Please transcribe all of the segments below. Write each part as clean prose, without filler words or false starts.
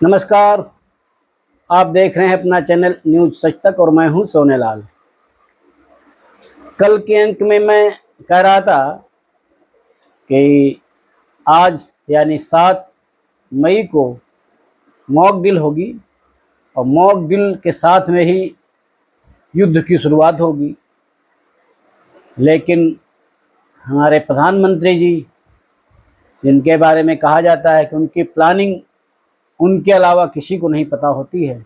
नमस्कार। आप देख रहे हैं अपना चैनल न्यूज सच तक और मैं हूं सोनेलाल। कल के अंक में मैं कह रहा था कि आज यानी 7 मई को मॉक ड्रिल होगी और मॉक ड्रिल के साथ में ही युद्ध की शुरुआत होगी। लेकिन हमारे प्रधानमंत्री जी, जिनके बारे में कहा जाता है कि उनकी प्लानिंग उनके अलावा किसी को नहीं पता होती है,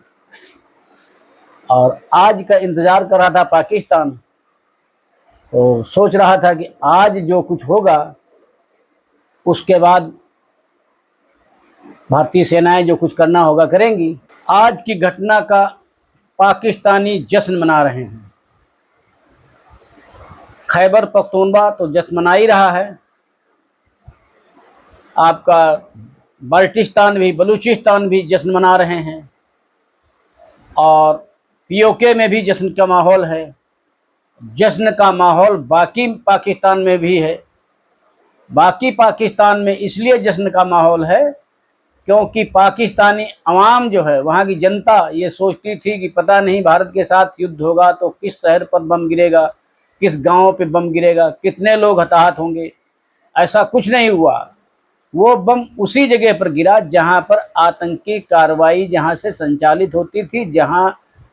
और आज का इंतज़ार कर रहा था पाकिस्तान। तो सोच रहा था कि आज जो कुछ होगा उसके बाद भारतीय सेनाएं जो कुछ करना होगा करेंगी। आज की घटना का पाकिस्तानी जश्न मना रहे हैं। खैबर पख्तूनख्वा तो जश्न मना ही रहा है, आपका बल्टिस्तान भी, बलूचिस्तान भी जश्न मना रहे हैं, और पीओके में भी जश्न का माहौल है। जश्न का माहौल बाकी पाकिस्तान में भी है। बाकी पाकिस्तान में इसलिए जश्न का माहौल है क्योंकि पाकिस्तानी अवाम जो है, वहाँ की जनता ये सोचती थी कि पता नहीं भारत के साथ युद्ध होगा तो किस शहर पर बम गिरेगा, किस गांव पे बम गिरेगा, कितने लोग हताहत होंगे। ऐसा कुछ नहीं हुआ। वो बम उसी जगह पर गिरा जहां पर आतंकी कार्रवाई जहां से संचालित होती थी, जहां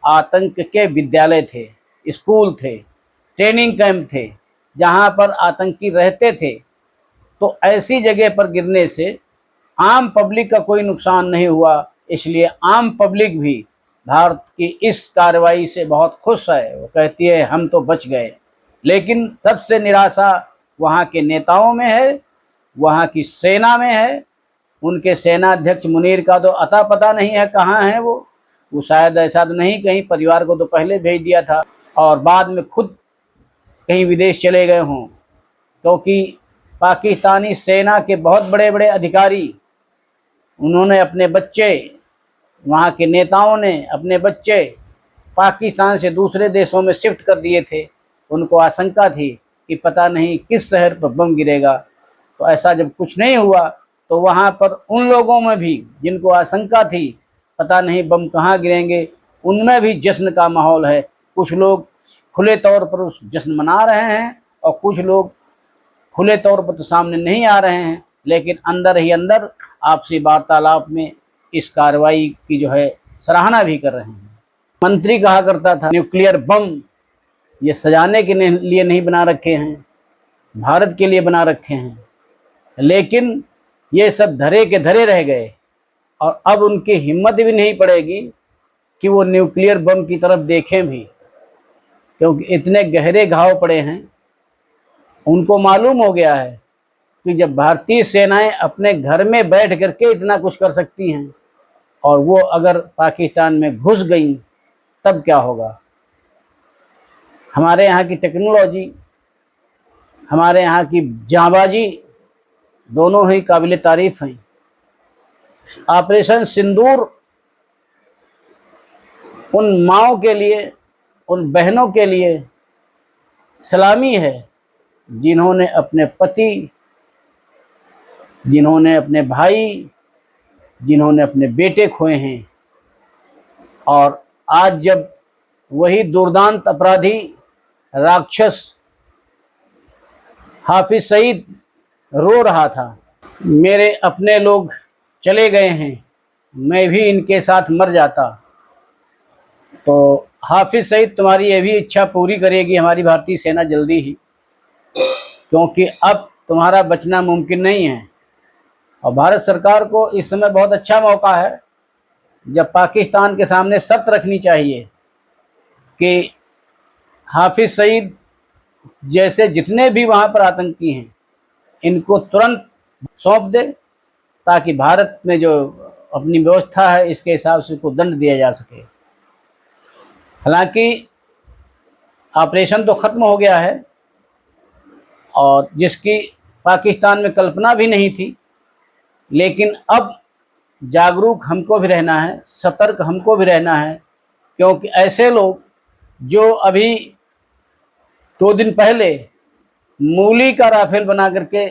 आतंक के विद्यालय थे, स्कूल थे, ट्रेनिंग कैंप थे, जहां पर आतंकी रहते थे। तो ऐसी जगह पर गिरने से आम पब्लिक का कोई नुकसान नहीं हुआ, इसलिए आम पब्लिक भी भारत की इस कार्रवाई से बहुत खुश है। वो कहती है हम तो बच गए। लेकिन सबसे निराशा वहाँ के नेताओं में है, वहाँ की सेना में है। उनके सेनाध्यक्ष मुनीर का तो अता पता नहीं है कहाँ है वो शायद ऐसा तो नहीं, कहीं परिवार को तो पहले भेज दिया था और बाद में खुद कहीं विदेश चले गए हों। क्योंकि पाकिस्तानी सेना के बहुत बड़े बड़े अधिकारी, उन्होंने अपने बच्चे, वहाँ के नेताओं ने अपने बच्चे पाकिस्तान से दूसरे देशों में शिफ्ट कर दिए थे। उनको आशंका थी कि पता नहीं किस शहर पर बम गिरेगा। तो ऐसा जब कुछ नहीं हुआ तो वहाँ पर उन लोगों में भी जिनको आशंका थी पता नहीं बम कहाँ गिरेंगे, उनमें भी जश्न का माहौल है। कुछ लोग खुले तौर पर उस जश्न मना रहे हैं और कुछ लोग खुले तौर पर तो सामने नहीं आ रहे हैं, लेकिन अंदर ही अंदर आपसी वार्तालाप में इस कार्रवाई की जो है सराहना भी कर रहे हैं। मंत्री कहा करता था न्यूक्लियर बम ये सजाने के लिए नहीं बना रखे हैं, भारत के लिए बना रखे हैं। लेकिन ये सब धरे के धरे रह गए और अब उनकी हिम्मत भी नहीं पड़ेगी कि वो न्यूक्लियर बम की तरफ देखें भी, क्योंकि इतने गहरे घाव पड़े हैं। उनको मालूम हो गया है कि जब भारतीय सेनाएं अपने घर में बैठ करके इतना कुछ कर सकती हैं और वो अगर पाकिस्तान में घुस गई तब क्या होगा। हमारे यहाँ की टेक्नोलॉजी, हमारे यहाँ की जांबाजी दोनों ही काबिल तारीफ हैं। ऑपरेशन सिंदूर उन माँओं के लिए, उन बहनों के लिए सलामी है जिन्होंने अपने पति, जिन्होंने अपने भाई, जिन्होंने अपने बेटे खोए हैं। और आज जब वही दुर्दांत अपराधी राक्षस हाफिज सईद रो रहा था, मेरे अपने लोग चले गए हैं, मैं भी इनके साथ मर जाता, तो हाफिज सईद तुम्हारी ये भी इच्छा पूरी करेगी हमारी भारतीय सेना जल्दी ही, क्योंकि अब तुम्हारा बचना मुमकिन नहीं है। और भारत सरकार को इस समय बहुत अच्छा मौका है जब पाकिस्तान के सामने शर्त रखनी चाहिए कि हाफिज सईद जैसे जितने भी वहाँ पर आतंकी हैं इनको तुरंत सौंप दे, ताकि भारत में जो अपनी व्यवस्था है इसके हिसाब से उसको दंड दिया जा सके। हालांकि ऑपरेशन तो ख़त्म हो गया है और जिसकी पाकिस्तान में कल्पना भी नहीं थी, लेकिन अब जागरूक हमको भी रहना है, सतर्क हमको भी रहना है, क्योंकि ऐसे लोग जो अभी 2 दिन पहले मूली का राफेल बना करके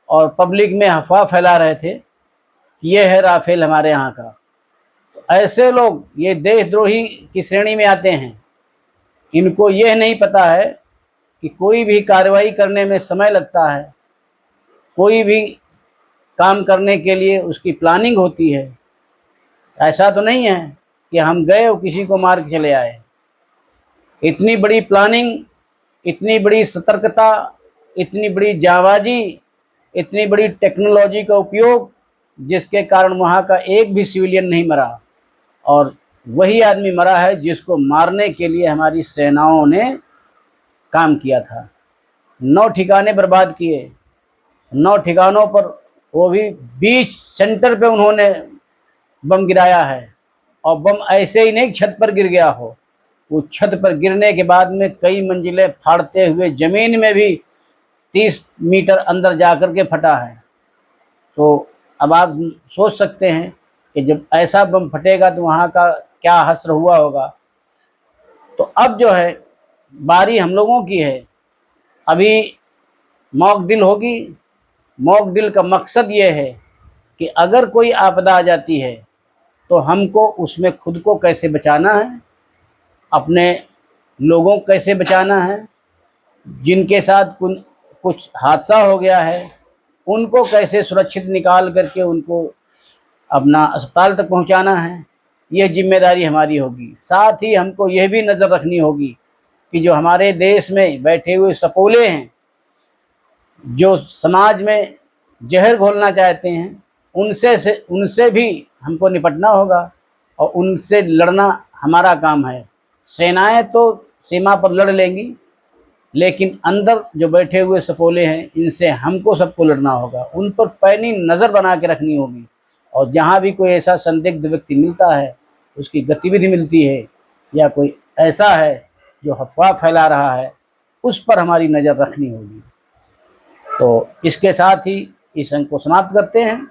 और पब्लिक में अफवाह फैला रहे थे कि ये है राफेल हमारे यहाँ का, ऐसे लोग ये देशद्रोही की श्रेणी में आते हैं। इनको यह नहीं पता है कि कोई भी कार्रवाई करने में समय लगता है, कोई भी काम करने के लिए उसकी प्लानिंग होती है। ऐसा तो नहीं है कि हम गए और किसी को मार के चले आए। इतनी बड़ी प्लानिंग, इतनी बड़ी सतर्कता, इतनी बड़ी जांबाजी, इतनी बड़ी टेक्नोलॉजी का उपयोग, जिसके कारण वहाँ का एक भी सिविलियन नहीं मरा, और वही आदमी मरा है जिसको मारने के लिए हमारी सेनाओं ने काम किया था। 9 ठिकाने बर्बाद किए, 9 ठिकानों पर, वो भी बीच सेंटर पे उन्होंने बम गिराया है। और बम ऐसे ही नहीं छत पर गिर गया हो, वो छत पर गिरने के बाद में कई मंजिलें फाड़ते हुए ज़मीन में भी 30 मीटर अंदर जा कर के फटा है। तो अब आप सोच सकते हैं कि जब ऐसा बम फटेगा तो वहाँ का क्या हश्र हुआ होगा। तो अब जो है बारी हम लोगों की है। अभी मॉक ड्रिल होगी। मॉक ड्रिल का मकसद ये है कि अगर कोई आपदा आ जाती है तो हमको उसमें खुद को कैसे बचाना है, अपने लोगों को कैसे बचाना है, जिनके साथ कुछ हादसा हो गया है उनको कैसे सुरक्षित निकाल करके उनको अपना अस्पताल तक पहुंचाना है, यह जिम्मेदारी हमारी होगी। साथ ही हमको यह भी नज़र रखनी होगी कि जो हमारे देश में बैठे हुए सपोले हैं, जो समाज में जहर घोलना चाहते हैं, उनसे भी हमको निपटना होगा और उनसे लड़ना हमारा काम है। सेनाएं तो सीमा पर लड़ लेंगी, लेकिन अंदर जो बैठे हुए सपोले हैं, इनसे हमको सबको लड़ना होगा। उन पर पैनी नज़र बना के रखनी होगी, और जहाँ भी कोई ऐसा संदिग्ध व्यक्ति मिलता है, उसकी गतिविधि मिलती है, या कोई ऐसा है जो अफवाह फैला रहा है, उस पर हमारी नज़र रखनी होगी। तो इसके साथ ही इस अंक को समाप्त करते हैं।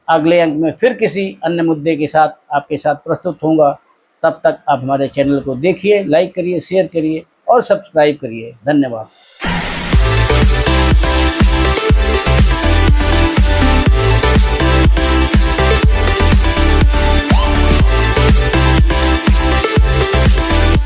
अगले अंक में फिर किसी अन्य मुद्दे के साथ आपके साथ प्रस्तुत होऊंगा। तब तक आप हमारे चैनल को देखिए, लाइक करिए, शेयर करिए और सब्सक्राइब करिए। धन्यवाद।